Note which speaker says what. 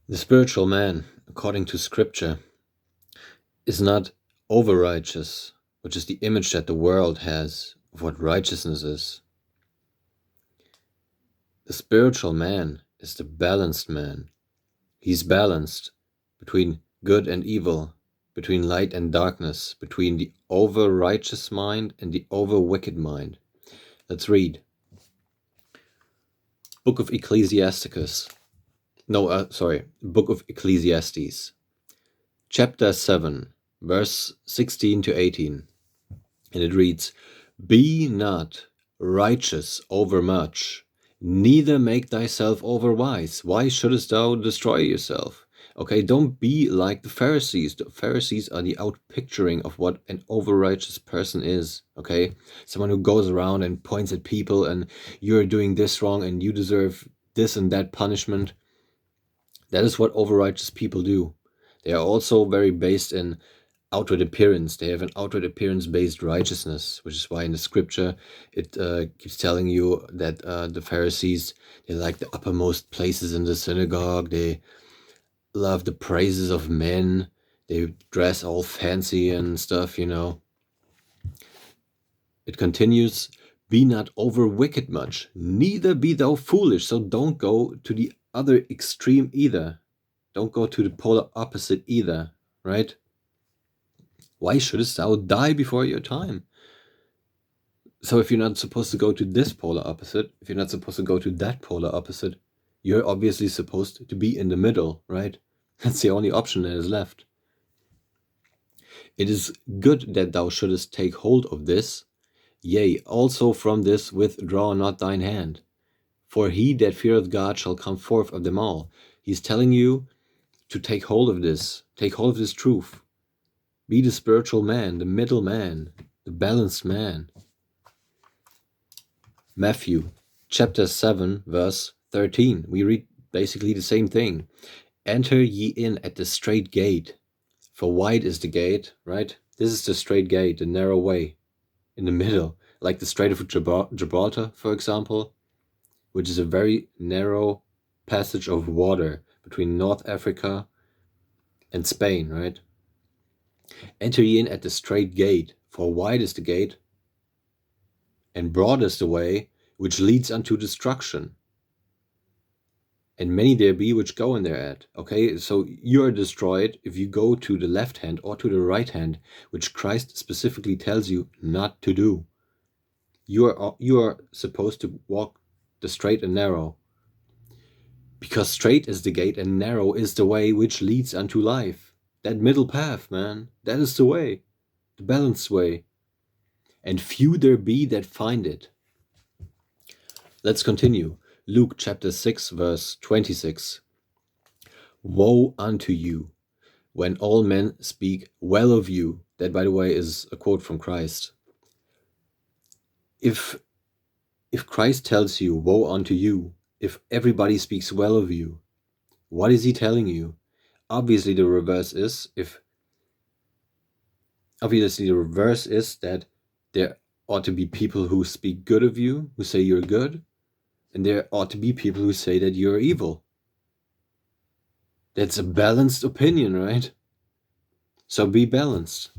Speaker 1: The spiritual man, according to scripture, is not over-righteous, which is the image that the world has of what righteousness is. The spiritual man is the balanced man. He's balanced between good and evil, between light and darkness, between the over-righteous mind and the over-wicked mind. Let's read. Book of Ecclesiasticus. Book of Ecclesiastes. Chapter 7, verse 16 to 18. And it reads, "Be not righteous overmuch, neither make thyself overwise. Why shouldest thou destroy yourself?" Okay, don't be like the Pharisees. The Pharisees are the outpicturing of what an over-righteous person is, okay? Someone who goes around and points at people and you're doing this wrong and you deserve this and that punishment. That is what over-righteous people do. They are also very based in outward appearance. They have an outward appearance-based righteousness, which is why in the scripture it keeps telling you that the Pharisees, they like the uppermost places in the synagogue. They love the praises of men. They dress all fancy and stuff, you know. It continues, "Be not over wicked much, neither be thou foolish." So don't go to the other extreme either. Don't go to the polar opposite either, right? Why shouldest thou die before your time? So if you're not supposed to go to this polar opposite, if you're not supposed to go to that polar opposite, you're obviously supposed to be in the middle, right? That's the only option that is left. "It is good that thou shouldest take hold of this. Yea, also from this withdraw not thine hand. For he that feareth God shall come forth of them all." He's telling you to take hold of this truth. Be the spiritual man, the middle man, the balanced man. Matthew chapter 7, verse 13. We read basically the same thing. "Enter ye in at the straight gate, for wide is the gate," right? This is the straight gate, the narrow way, in the middle, like the Strait of Gibraltar, for example, which is a very narrow passage of water between North Africa and Spain, right? "Enter ye in at the straight gate, for wide is the gate, and broad is the way which leads unto destruction, and many there be which go in thereat." Okay, so you are destroyed if you go to the left hand or to the right hand, which Christ specifically tells you not to do. You are supposed to walk the straight and narrow, because straight is the gate and narrow is the way which leads unto life. That middle path, man, that is the way, the balanced way. "And few there be that find it." Let's continue. Luke chapter 6, verse 26. "Woe unto you, when all men speak well of you." That, by the way, is a quote from Christ. If Christ tells you, woe unto you, if everybody speaks well of you, what is he telling you? Obviously the reverse is that there ought to be people who speak good of you, who say you're good, and there ought to be people who say that you're evil. That's a balanced opinion, right? So be balanced.